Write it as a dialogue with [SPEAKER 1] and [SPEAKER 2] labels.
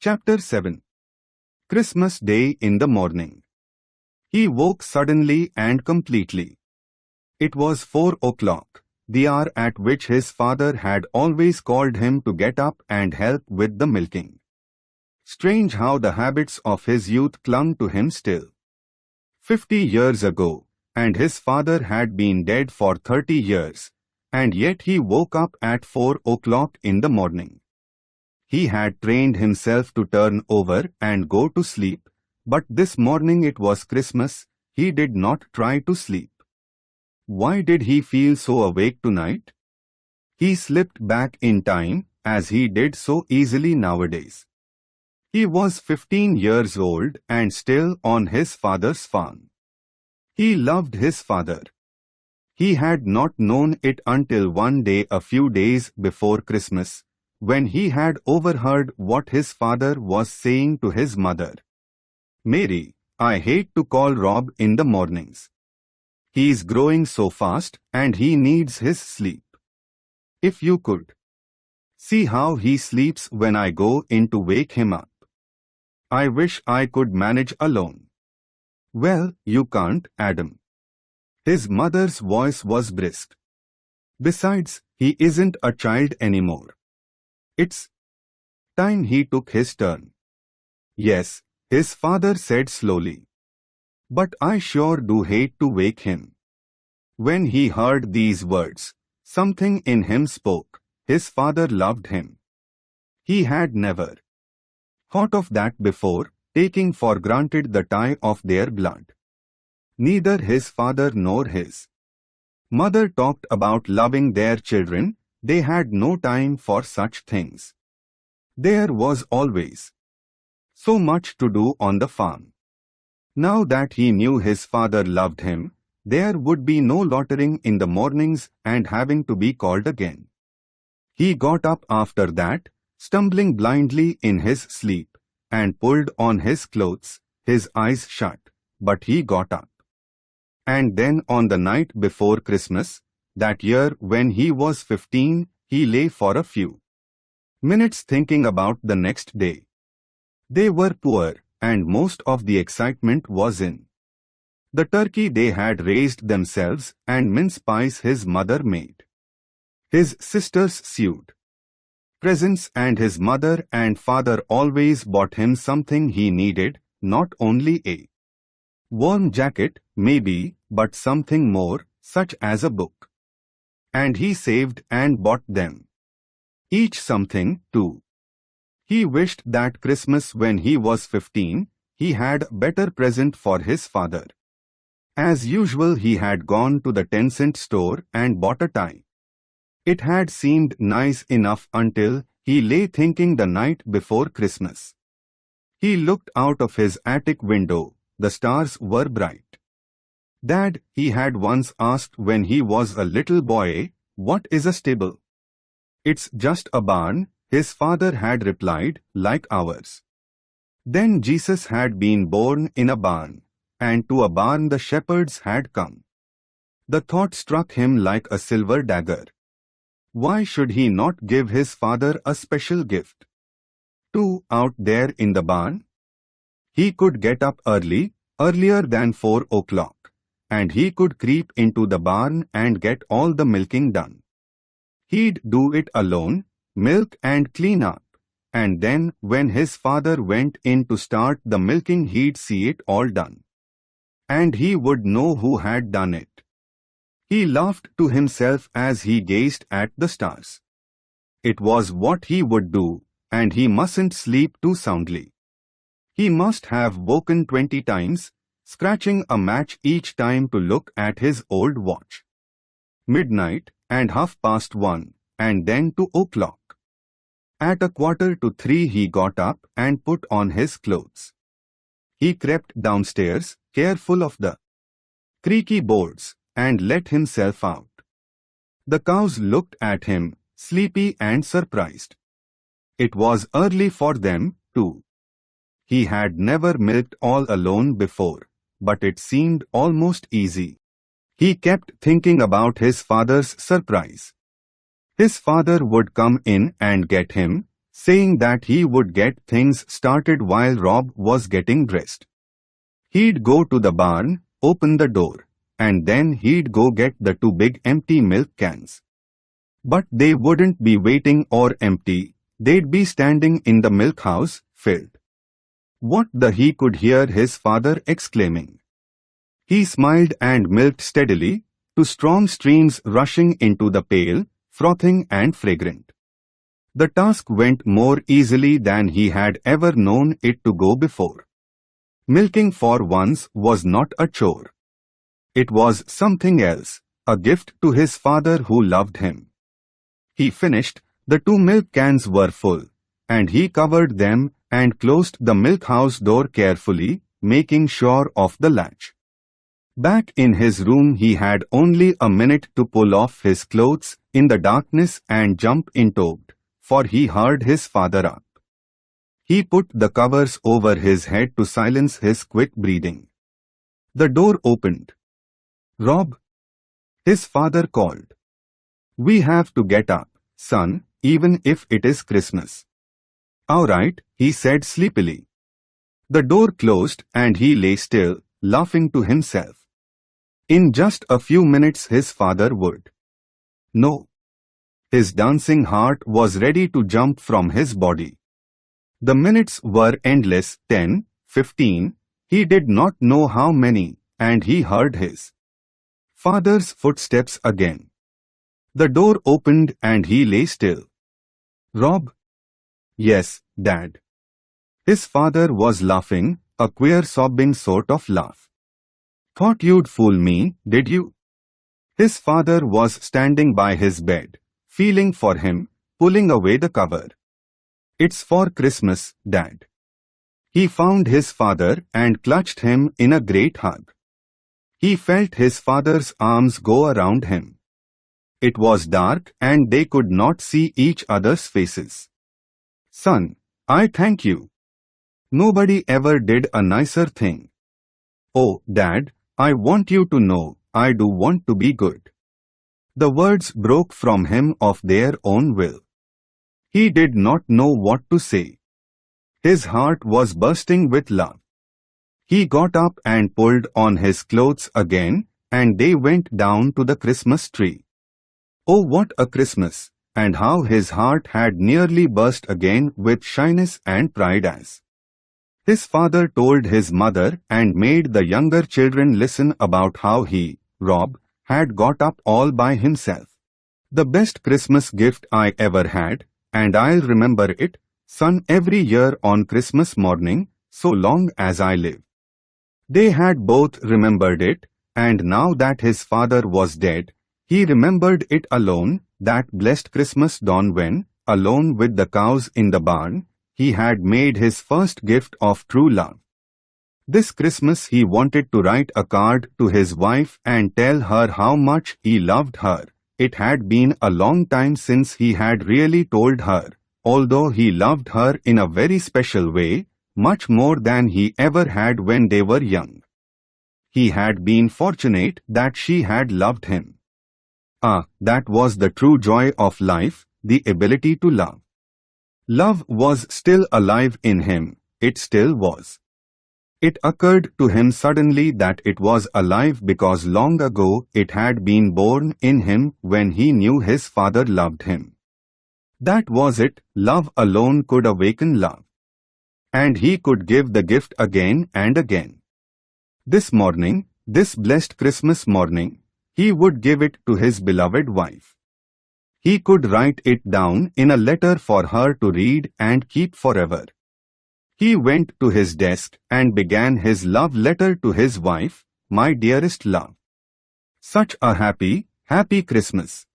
[SPEAKER 1] Chapter 7. Christmas Day in the morning. He woke suddenly and completely. It was 4 o'clock, the hour at which his father had always called him to get up and help with the milking. Strange how the habits of his youth clung to him still. 50 years ago, and his father had been dead for 30 years, and yet he woke up at 4 o'clock in the morning. He had trained himself to turn over and go to sleep, but this morning it was Christmas, he did not try to sleep. Why did he feel so awake tonight? He slipped back in time, as he did so easily nowadays. He was 15 years old and still on his father's farm. He loved his father. He had not known it until one day a few days before Christmas, when he had overheard what his father was saying to his mother. "Mary, I hate to call Rob in the mornings. He's growing so fast and he needs his sleep. If you could see how he sleeps when I go in to wake him up. I wish I could manage alone." "Well, you can't, Adam." His mother's voice was brisk. "Besides, he isn't a child anymore. It's time he took his turn." "Yes," his father said slowly. "But I sure do hate to wake him." When he heard these words, something in him spoke. His father loved him. He had never thought of that before, taking for granted the tie of their blood. Neither his father nor his mother talked about loving their children. They had no time for such things. There was always so much to do on the farm. Now that he knew his father loved him, there would be no loitering in the mornings and having to be called again. He got up after that, stumbling blindly in his sleep, and pulled on his clothes, his eyes shut, but he got up. And then on the night before Christmas, that year when he was 15, he lay for a few minutes thinking about the next day. They were poor, and most of the excitement was in the turkey they had raised themselves and mince pies his mother made. His sisters sewed presents and his mother and father always bought him something he needed, not only a warm jacket, maybe, but something more, such as a book. And he saved and bought them each something, too. He wished that Christmas when he was 15, he had a better present for his father. As usual, he had gone to the 10-cent store and bought a tie. It had seemed nice enough until he lay thinking the night before Christmas. He looked out of his attic window. The stars were bright. "Dad," he had once asked when he was a little boy, "what is a stable?" "It's just a barn," his father had replied, "like ours." Then Jesus had been born in a barn, and to a barn the shepherds had come. The thought struck him like a silver dagger. Why should he not give his father a special gift? Too, out there in the barn? He could get up early, earlier than 4 o'clock. And he could creep into the barn and get all the milking done. He'd do it alone, milk and clean up, and then when his father went in to start the milking he'd see it all done. And he would know who had done it. He laughed to himself as he gazed at the stars. It was what he would do, and he mustn't sleep too soundly. He must have woken 20 times, scratching a match each time to look at his old watch. Midnight, and 1:30, and then 2 o'clock. At 2:45 he got up and put on his clothes. He crept downstairs, careful of the creaky boards, and let himself out. The cows looked at him, sleepy and surprised. It was early for them, too. He had never milked all alone before, but it seemed almost easy. He kept thinking about his father's surprise. His father would come in and get him, saying that he would get things started while Rob was getting dressed. He'd go to the barn, open the door, and then he'd go get the two big empty milk cans. But they wouldn't be waiting or empty, they'd be standing in the milk house, filled. What the he could hear his father exclaiming. He smiled and milked steadily, two strong streams rushing into the pail, frothing and fragrant. The task went more easily than he had ever known it to go before. Milking for once was not a chore. It was something else, a gift to his father who loved him. He finished, the two milk cans were full, and he covered them and closed the milk house door carefully, making sure of the latch. Back in his room he had only a minute to pull off his clothes in the darkness and jump into bed, for he heard his father up. He put the covers over his head to silence his quick breathing. The door opened. "Rob," his father called. "We have to get up, son, even if it is Christmas." "All right," he said sleepily. The door closed and he lay still, laughing to himself. In just a few minutes his father would know. His dancing heart was ready to jump from his body. The minutes were endless, 10, 15, he did not know how many, and he heard his father's footsteps again. The door opened and he lay still. "Rob?" "Yes, Dad." His father was laughing, a queer sobbing sort of laugh. "Thought you'd fool me, did you?" His father was standing by his bed, feeling for him, pulling away the cover. "It's for Christmas, Dad." He found his father and clutched him in a great hug. He felt his father's arms go around him. It was dark and they could not see each other's faces. "Son, I thank you. Nobody ever did a nicer thing." "Oh, Dad, I want you to know, I do want to be good." The words broke from him of their own will. He did not know what to say. His heart was bursting with love. He got up and pulled on his clothes again, and they went down to the Christmas tree. Oh, what a Christmas, and how his heart had nearly burst again with shyness and pride as his father told his mother and made the younger children listen about how he, Rob, had got up all by himself. "The best Christmas gift I ever had, and I'll remember it, son, every year on Christmas morning, so long as I live." They had both remembered it, and now that his father was dead, he remembered it alone, that blessed Christmas dawn when, alone with the cows in the barn, he had made his first gift of true love. This Christmas he wanted to write a card to his wife and tell her how much he loved her. It had been a long time since he had really told her, although he loved her in a very special way, much more than he ever had when they were young. He had been fortunate that she had loved him. Ah, that was the true joy of life, the ability to love. Love was still alive in him, it still was. It occurred to him suddenly that it was alive because long ago it had been born in him when he knew his father loved him. That was it, love alone could awaken love. And he could give the gift again and again. This morning, this blessed Christmas morning, he would give it to his beloved wife. He could write it down in a letter for her to read and keep forever. He went to his desk and began his love letter to his wife, "My dearest love. Such a happy, happy Christmas.